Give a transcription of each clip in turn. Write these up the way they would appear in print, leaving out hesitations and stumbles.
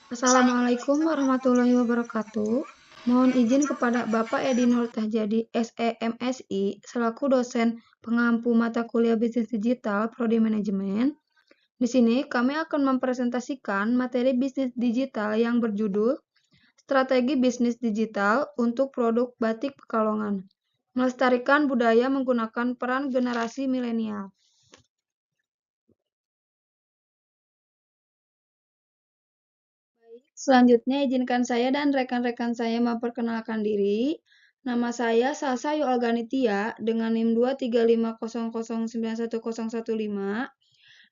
Assalamualaikum warahmatullahi wabarakatuh. Mohon izin kepada Bapak Edi Nur Tahjadi, SEMSI, selaku dosen pengampu mata kuliah Bisnis Digital Prodi Manajemen. Di sini kami akan mempresentasikan materi bisnis digital yang berjudul Strategi Bisnis Digital untuk Produk Batik Pekalongan. Melestarikan budaya menggunakan peran generasi milenial. Selanjutnya, izinkan saya dan rekan-rekan saya memperkenalkan diri. Nama saya Salsa Yolganitia dengan NIM 23500910115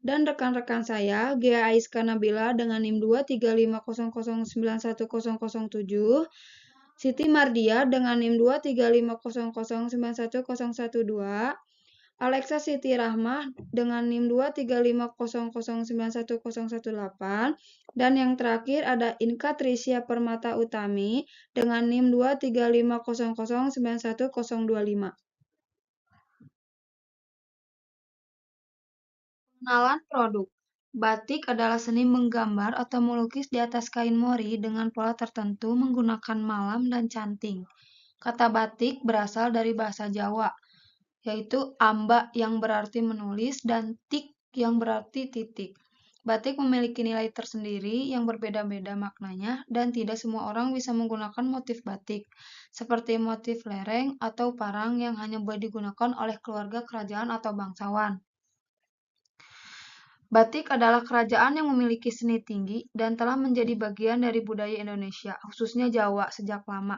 dan rekan-rekan saya Gea Aiska Nabila dengan NIM 23500910007, Siti Mardia dengan NIM 23500910012, Alexa Siti Rahmah dengan NIM 23500910018, dan yang terakhir ada Inka Trisya Permata Utami dengan NIM 23500910025. Pengenalan produk. Batik adalah seni menggambar atau melukis di atas kain mori dengan pola tertentu menggunakan malam dan canting. Kata batik berasal dari bahasa Jawa, yaitu amba yang berarti menulis dan tik yang berarti titik. Batik memiliki nilai tersendiri yang berbeda-beda maknanya dan tidak semua orang bisa menggunakan motif batik, seperti motif lereng atau parang yang hanya boleh digunakan oleh keluarga kerajaan atau bangsawan. Batik adalah kerajaan yang memiliki seni tinggi dan telah menjadi bagian dari budaya Indonesia, khususnya Jawa, sejak lama.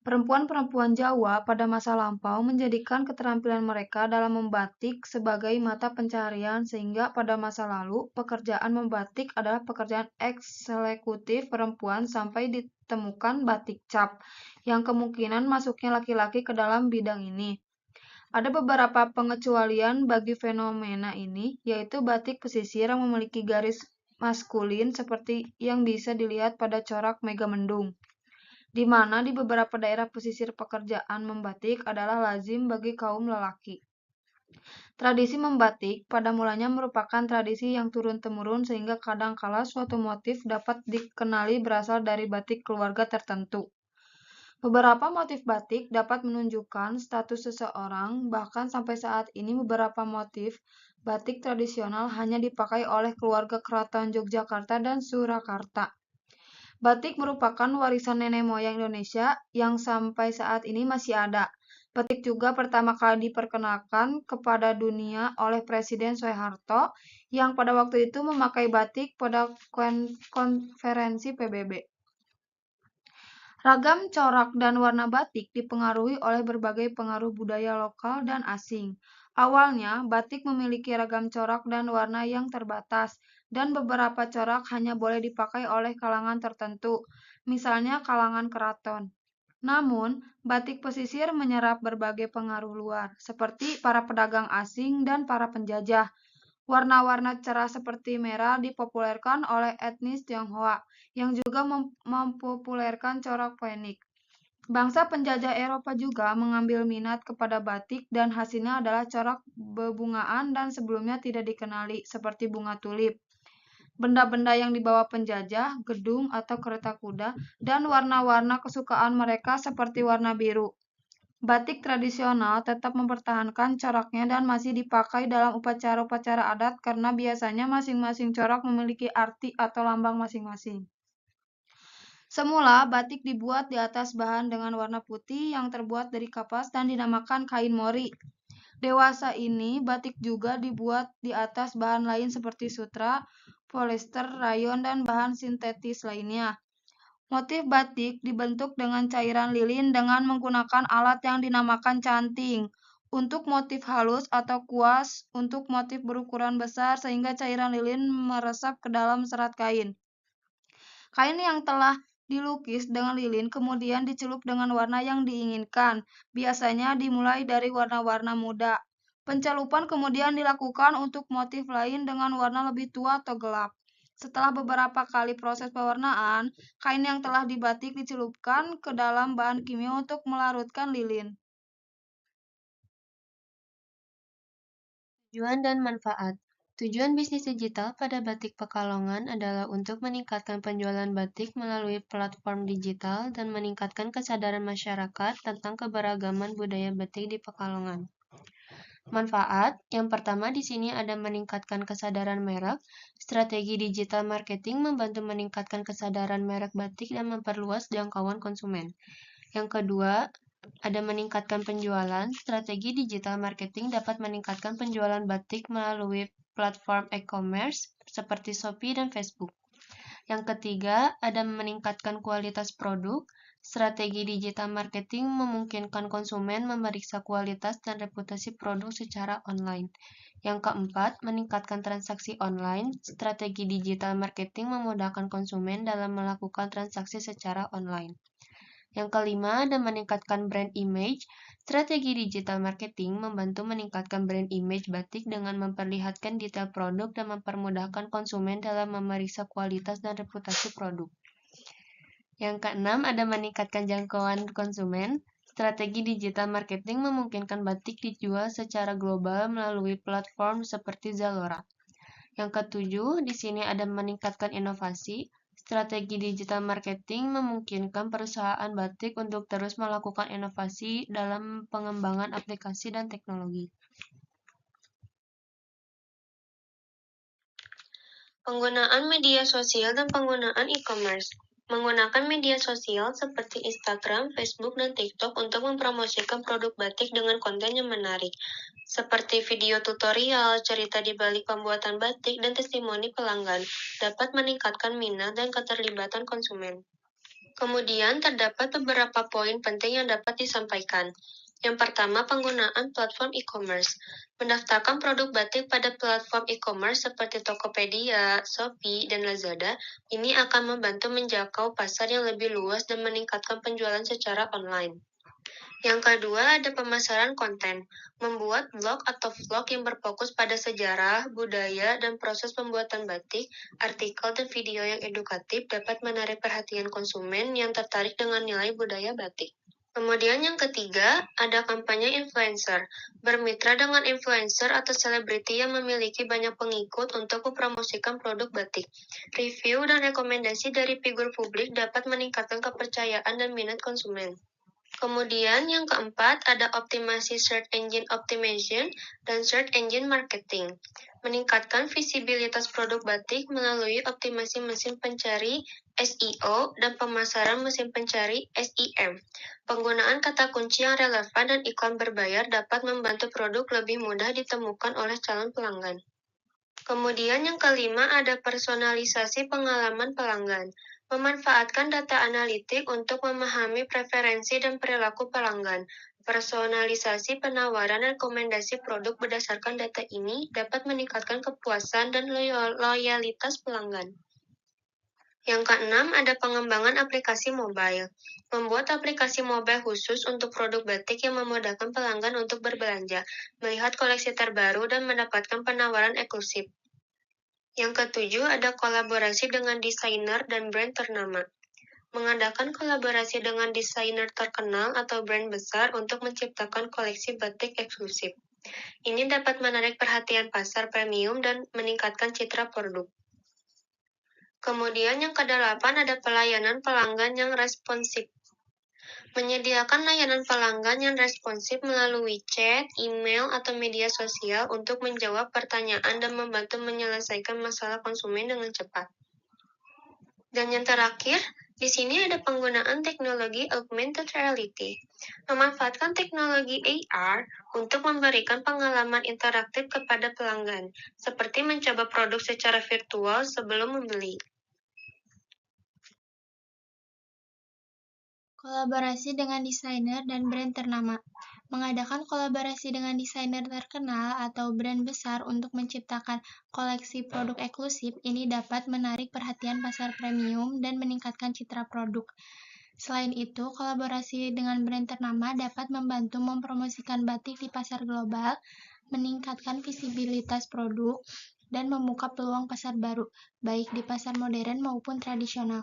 Perempuan-perempuan Jawa pada masa lampau menjadikan keterampilan mereka dalam membatik sebagai mata pencaharian sehingga pada masa lalu pekerjaan membatik adalah pekerjaan eksekutif perempuan sampai ditemukan batik cap, yang kemungkinan masuknya laki-laki ke dalam bidang ini. Ada beberapa pengecualian bagi fenomena ini, yaitu batik pesisir yang memiliki garis maskulin seperti yang bisa dilihat pada corak Megamendung, di mana di beberapa daerah pesisir pekerjaan membatik adalah lazim bagi kaum lelaki. Tradisi membatik pada mulanya merupakan tradisi yang turun-temurun sehingga kadang-kala suatu motif dapat dikenali berasal dari batik keluarga tertentu. Beberapa motif batik dapat menunjukkan status seseorang, bahkan sampai saat ini beberapa motif batik tradisional hanya dipakai oleh keluarga keraton Yogyakarta dan Surakarta. Batik merupakan warisan nenek moyang Indonesia yang sampai saat ini masih ada. Batik juga pertama kali diperkenalkan kepada dunia oleh Presiden Soeharto yang pada waktu itu memakai batik pada konferensi PBB. Ragam corak dan warna batik dipengaruhi oleh berbagai pengaruh budaya lokal dan asing. Awalnya, batik memiliki ragam corak dan warna yang terbatas, dan beberapa corak hanya boleh dipakai oleh kalangan tertentu, misalnya kalangan keraton. Namun, batik pesisir menyerap berbagai pengaruh luar, seperti para pedagang asing dan para penjajah. Warna-warna cerah seperti merah dipopulerkan oleh etnis Tionghoa, yang juga mempopulerkan corak poenik. Bangsa penjajah Eropa juga mengambil minat kepada batik dan hasilnya adalah corak bebungaan dan sebelumnya tidak dikenali, seperti bunga tulip. Benda-benda yang dibawa penjajah, gedung atau kereta kuda, dan warna-warna kesukaan mereka seperti warna biru. Batik tradisional tetap mempertahankan coraknya dan masih dipakai dalam upacara-upacara adat karena biasanya masing-masing corak memiliki arti atau lambang masing-masing. Semula, batik dibuat di atas bahan dengan warna putih yang terbuat dari kapas dan dinamakan kain mori. Dewasa ini, batik juga dibuat di atas bahan lain seperti sutra, polyester, rayon, dan bahan sintetis lainnya. Motif batik dibentuk dengan cairan lilin dengan menggunakan alat yang dinamakan canting. Untuk motif halus atau kuas, untuk motif berukuran besar sehingga cairan lilin meresap ke dalam serat kain. Kain yang telah dilukis dengan lilin kemudian dicelup dengan warna yang diinginkan. Biasanya dimulai dari warna-warna muda. Pencelupan kemudian dilakukan untuk motif lain dengan warna lebih tua atau gelap. Setelah beberapa kali proses pewarnaan, kain yang telah dibatik dicelupkan ke dalam bahan kimia untuk melarutkan lilin. Tujuan dan manfaat. Tujuan bisnis digital pada Batik Pekalongan adalah untuk meningkatkan penjualan batik melalui platform digital dan meningkatkan kesadaran masyarakat tentang keberagaman budaya batik di Pekalongan. Manfaat yang pertama di sini ada meningkatkan kesadaran merek. Strategi digital marketing membantu meningkatkan kesadaran merek batik dan memperluas jangkauan konsumen. Yang kedua, ada meningkatkan penjualan. Strategi digital marketing dapat meningkatkan penjualan batik melalui platform e-commerce seperti Shopee dan Facebook. Yang ketiga, ada meningkatkan kualitas produk. Strategi digital marketing memungkinkan konsumen memeriksa kualitas dan reputasi produk secara online. Yang keempat, meningkatkan transaksi online. Strategi digital marketing memudahkan konsumen dalam melakukan transaksi secara online. Yang kelima, ada meningkatkan brand image. Strategi digital marketing membantu meningkatkan brand image batik dengan memperlihatkan detail produk dan mempermudahkan konsumen dalam memeriksa kualitas dan reputasi produk. Yang keenam, ada meningkatkan jangkauan konsumen. Strategi digital marketing memungkinkan batik dijual secara global melalui platform seperti Zalora. Yang ketujuh, di sini ada meningkatkan inovasi. Strategi digital marketing memungkinkan perusahaan batik untuk terus melakukan inovasi dalam pengembangan aplikasi dan teknologi. Penggunaan media sosial dan penggunaan e-commerce. Menggunakan media sosial seperti Instagram, Facebook, dan TikTok untuk mempromosikan produk batik dengan konten yang menarik, seperti video tutorial, cerita di balik pembuatan batik, dan testimoni pelanggan, dapat meningkatkan minat dan keterlibatan konsumen. Kemudian terdapat beberapa poin penting yang dapat disampaikan. Yang pertama, penggunaan platform e-commerce. Mendaftarkan produk batik pada platform e-commerce seperti Tokopedia, Shopee, dan Lazada, ini akan membantu menjangkau pasar yang lebih luas dan meningkatkan penjualan secara online. Yang kedua, ada pemasaran konten. Membuat blog atau vlog yang berfokus pada sejarah, budaya, dan proses pembuatan batik, artikel dan video yang edukatif dapat menarik perhatian konsumen yang tertarik dengan nilai budaya batik. Kemudian yang ketiga, ada kampanye influencer. Bermitra dengan influencer atau selebriti yang memiliki banyak pengikut untuk mempromosikan produk batik. Review dan rekomendasi dari figur publik dapat meningkatkan kepercayaan dan minat konsumen. Kemudian yang keempat ada optimasi search engine optimization dan search engine marketing. Meningkatkan visibilitas produk batik melalui optimasi mesin pencari SEO dan pemasaran mesin pencari SEM. Penggunaan kata kunci yang relevan dan iklan berbayar dapat membantu produk lebih mudah ditemukan oleh calon pelanggan. Kemudian yang kelima ada personalisasi pengalaman pelanggan. Memanfaatkan data analitik untuk memahami preferensi dan perilaku pelanggan. Personalisasi penawaran dan rekomendasi produk berdasarkan data ini dapat meningkatkan kepuasan dan loyalitas pelanggan. Yang keenam, ada pengembangan aplikasi mobile. Membuat aplikasi mobile khusus untuk produk batik yang memudahkan pelanggan untuk berbelanja, melihat koleksi terbaru, dan mendapatkan penawaran eksklusif. Yang ketujuh, ada kolaborasi dengan desainer dan brand ternama. Mengadakan kolaborasi dengan desainer terkenal atau brand besar untuk menciptakan koleksi batik eksklusif. Ini dapat menarik perhatian pasar premium dan meningkatkan citra produk. Kemudian yang kedelapan ada pelayanan pelanggan yang responsif. Menyediakan layanan pelanggan yang responsif melalui chat, email, atau media sosial untuk menjawab pertanyaan dan membantu menyelesaikan masalah konsumen dengan cepat. Dan yang terakhir, di sini ada penggunaan teknologi augmented reality. Memanfaatkan teknologi AR untuk memberikan pengalaman interaktif kepada pelanggan, seperti mencoba produk secara virtual sebelum membeli. Kolaborasi dengan desainer dan brand ternama. Mengadakan kolaborasi dengan desainer terkenal atau brand besar untuk menciptakan koleksi produk eksklusif ini dapat menarik perhatian pasar premium dan meningkatkan citra produk. Selain itu, kolaborasi dengan brand ternama dapat membantu mempromosikan batik di pasar global, meningkatkan visibilitas produk, dan membuka peluang pasar baru, baik di pasar modern maupun tradisional.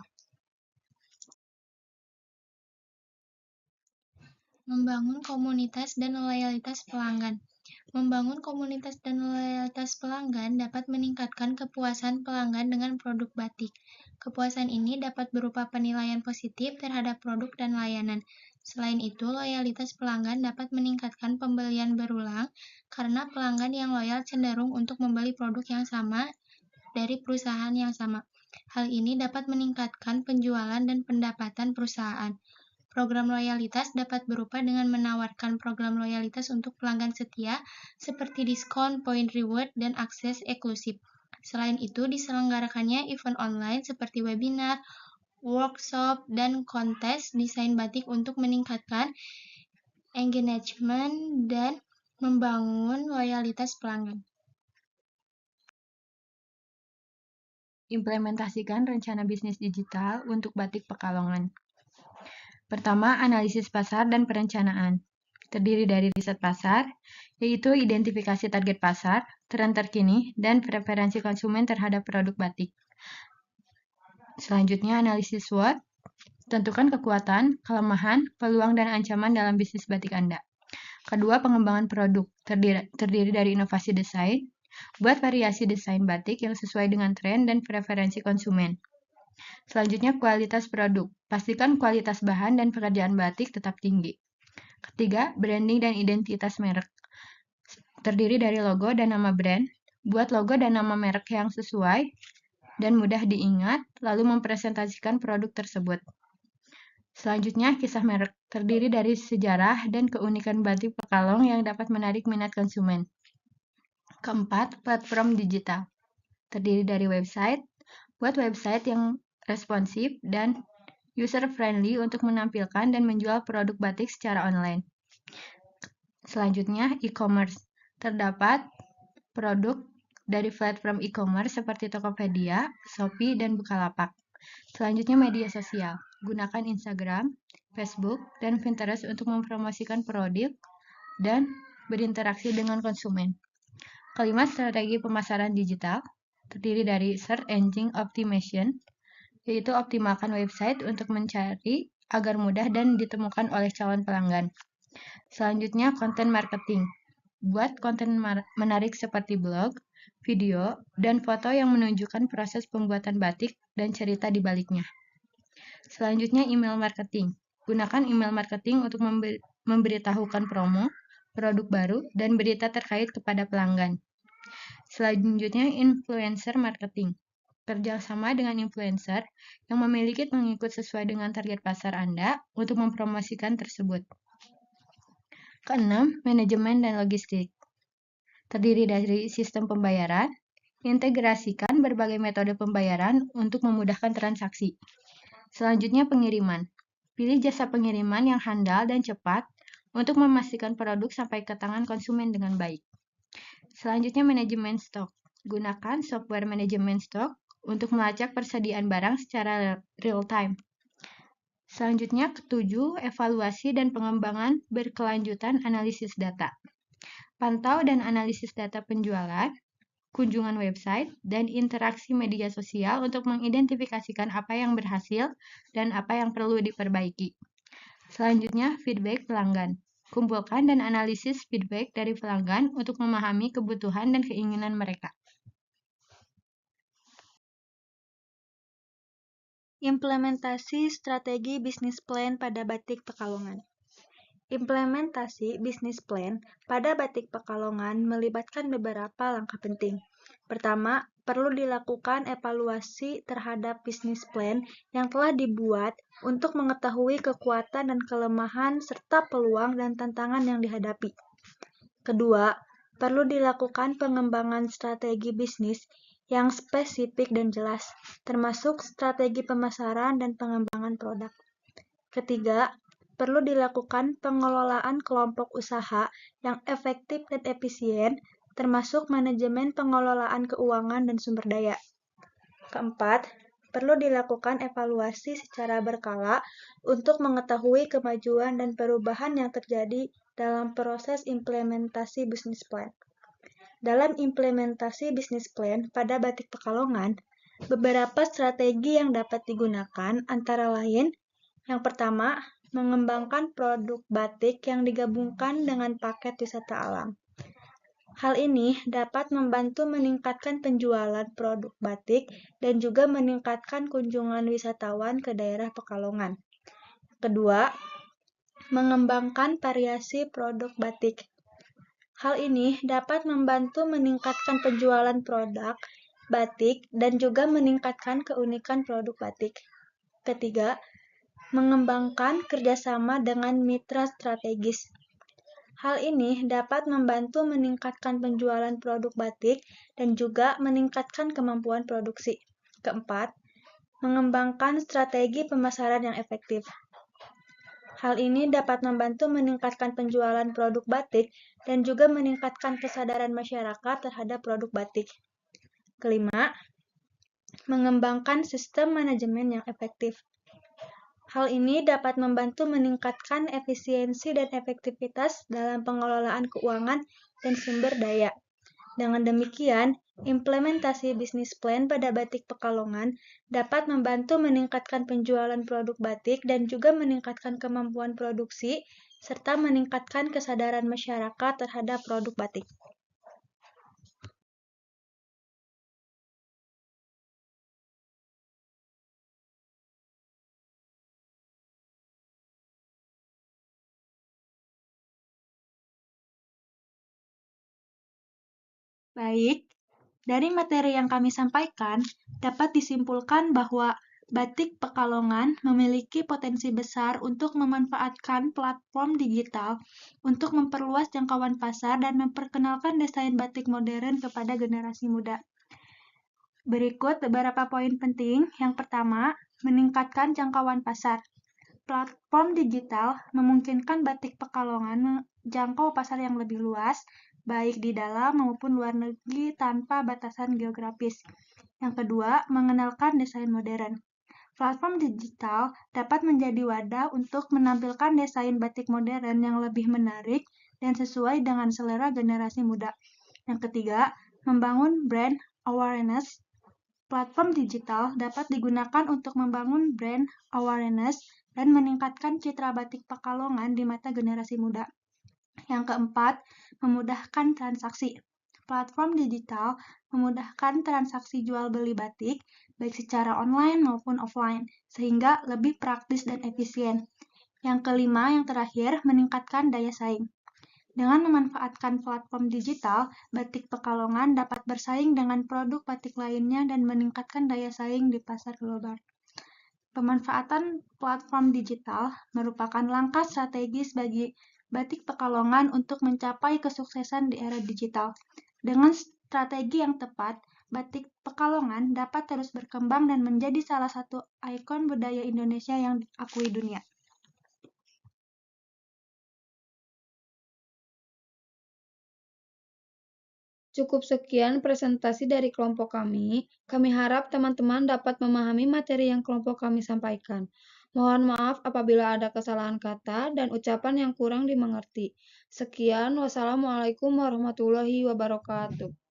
Membangun komunitas dan loyalitas pelanggan. Membangun komunitas dan loyalitas pelanggan dapat meningkatkan kepuasan pelanggan dengan produk batik. Kepuasan ini dapat berupa penilaian positif terhadap produk dan layanan. Selain itu, loyalitas pelanggan dapat meningkatkan pembelian berulang karena pelanggan yang loyal cenderung untuk membeli produk yang sama dari perusahaan yang sama. Hal ini dapat meningkatkan penjualan dan pendapatan perusahaan. Program loyalitas dapat berupa dengan menawarkan program loyalitas untuk pelanggan setia, seperti diskon, poin reward, dan akses eksklusif. Selain itu, diselenggarakannya event online seperti webinar, workshop, dan kontes desain batik untuk meningkatkan engagement dan membangun loyalitas pelanggan. Implementasikan rencana bisnis digital untuk batik Pekalongan. Pertama, analisis pasar dan perencanaan. Terdiri dari riset pasar, yaitu identifikasi target pasar, tren terkini, dan preferensi konsumen terhadap produk batik. Selanjutnya, analisis SWOT. Tentukan kekuatan, kelemahan, peluang, dan ancaman dalam bisnis batik Anda. Kedua, pengembangan produk. Terdiri dari inovasi desain. Buat variasi desain batik yang sesuai dengan tren dan preferensi konsumen. Selanjutnya, kualitas produk. Pastikan kualitas bahan dan pekerjaan batik tetap tinggi. Ketiga, branding dan identitas merek. Terdiri dari logo dan nama brand. Buat logo dan nama merek yang sesuai dan mudah diingat, lalu mempresentasikan produk tersebut. Selanjutnya, kisah merek. Terdiri dari sejarah dan keunikan batik Pekalong yang dapat menarik minat konsumen. Keempat, platform digital. Terdiri dari website. Buat website yang responsif dan user-friendly untuk menampilkan dan menjual produk batik secara online. Selanjutnya, e-commerce. Terdapat produk dari platform e-commerce seperti Tokopedia, Shopee, dan Bukalapak. Selanjutnya, media sosial. Gunakan Instagram, Facebook, dan Pinterest untuk mempromosikan produk dan berinteraksi dengan konsumen. Kelima, strategi pemasaran digital. Terdiri dari search engine optimization, yaitu optimalkan website untuk mencari agar mudah dan ditemukan oleh calon pelanggan. Selanjutnya, konten marketing. Buat konten menarik seperti blog, video, dan foto yang menunjukkan proses pembuatan batik dan cerita di baliknya. Selanjutnya, email marketing. Gunakan email marketing untuk memberitahukan promo, produk baru, dan berita terkait kepada pelanggan. Selanjutnya, influencer marketing. Kerjasama dengan influencer yang memiliki pengikut sesuai dengan target pasar Anda untuk mempromosikan tersebut. Keenam, manajemen dan logistik. Terdiri dari sistem pembayaran, integrasikan berbagai metode pembayaran untuk memudahkan transaksi. Selanjutnya, pengiriman. Pilih jasa pengiriman yang handal dan cepat untuk memastikan produk sampai ke tangan konsumen dengan baik. Selanjutnya, manajemen stok. Gunakan software manajemen stok untuk melacak persediaan barang secara real-time. Selanjutnya, ketujuh, evaluasi dan pengembangan berkelanjutan analisis data. Pantau dan analisis data penjualan, kunjungan website, dan interaksi media sosial untuk mengidentifikasikan apa yang berhasil dan apa yang perlu diperbaiki. Selanjutnya, feedback pelanggan. Kumpulkan dan analisis feedback dari pelanggan untuk memahami kebutuhan dan keinginan mereka. Implementasi strategi bisnis plan pada batik Pekalongan. Implementasi bisnis plan pada batik Pekalongan melibatkan beberapa langkah penting. Pertama, perlu dilakukan evaluasi terhadap bisnis plan yang telah dibuat untuk mengetahui kekuatan dan kelemahan serta peluang dan tantangan yang dihadapi. Kedua, perlu dilakukan pengembangan strategi bisnis yang spesifik dan jelas, termasuk strategi pemasaran dan pengembangan produk. Ketiga, perlu dilakukan pengelolaan kelompok usaha yang efektif dan efisien, termasuk manajemen pengelolaan keuangan dan sumber daya. Keempat, perlu dilakukan evaluasi secara berkala untuk mengetahui kemajuan dan perubahan yang terjadi dalam proses implementasi bisnis plan. Dalam implementasi bisnis plan pada batik Pekalongan, beberapa strategi yang dapat digunakan antara lain, yang pertama, mengembangkan produk batik yang digabungkan dengan paket wisata alam. Hal ini dapat membantu meningkatkan penjualan produk batik dan juga meningkatkan kunjungan wisatawan ke daerah Pekalongan. Kedua, mengembangkan variasi produk batik. Hal ini dapat membantu meningkatkan penjualan produk batik dan juga meningkatkan keunikan produk batik. Ketiga, mengembangkan kerjasama dengan mitra strategis. Hal ini dapat membantu meningkatkan penjualan produk batik dan juga meningkatkan kemampuan produksi. Keempat, mengembangkan strategi pemasaran yang efektif. Hal ini dapat membantu meningkatkan penjualan produk batik dan juga meningkatkan kesadaran masyarakat terhadap produk batik. Kelima, mengembangkan sistem manajemen yang efektif. Hal ini dapat membantu meningkatkan efisiensi dan efektivitas dalam pengelolaan keuangan dan sumber daya. Dengan demikian, implementasi bisnis plan pada Batik Pekalongan dapat membantu meningkatkan penjualan produk batik dan juga meningkatkan kemampuan produksi, serta meningkatkan kesadaran masyarakat terhadap produk batik. Baik, dari materi yang kami sampaikan, dapat disimpulkan bahwa Batik Pekalongan memiliki potensi besar untuk memanfaatkan platform digital untuk memperluas jangkauan pasar dan memperkenalkan desain batik modern kepada generasi muda. Berikut beberapa poin penting. Yang pertama, meningkatkan jangkauan pasar. Platform digital memungkinkan Batik Pekalongan menjangkau pasar yang lebih luas, baik di dalam maupun luar negeri tanpa batasan geografis. Yang kedua, mengenalkan desain modern. Platform digital dapat menjadi wadah untuk menampilkan desain batik modern yang lebih menarik dan sesuai dengan selera generasi muda. Yang ketiga, membangun brand awareness. Platform digital dapat digunakan untuk membangun brand awareness dan meningkatkan citra Batik Pekalongan di mata generasi muda. Yang keempat, memudahkan transaksi. Platform digital memudahkan transaksi jual beli batik, baik secara online maupun offline, sehingga lebih praktis dan efisien. Yang kelima, yang terakhir, meningkatkan daya saing. Dengan memanfaatkan platform digital, Batik Pekalongan dapat bersaing dengan produk batik lainnya dan meningkatkan daya saing di pasar global. Pemanfaatan platform digital merupakan langkah strategis bagi Batik Pekalongan untuk mencapai kesuksesan di era digital. Dengan strategi yang tepat, Batik Pekalongan dapat terus berkembang dan menjadi salah satu ikon budaya Indonesia yang diakui dunia. Cukup sekian presentasi dari kelompok kami. Kami harap teman-teman dapat memahami materi yang kelompok kami sampaikan. Mohon maaf apabila ada kesalahan kata dan ucapan yang kurang dimengerti. Sekian, wassalamualaikum warahmatullahi wabarakatuh.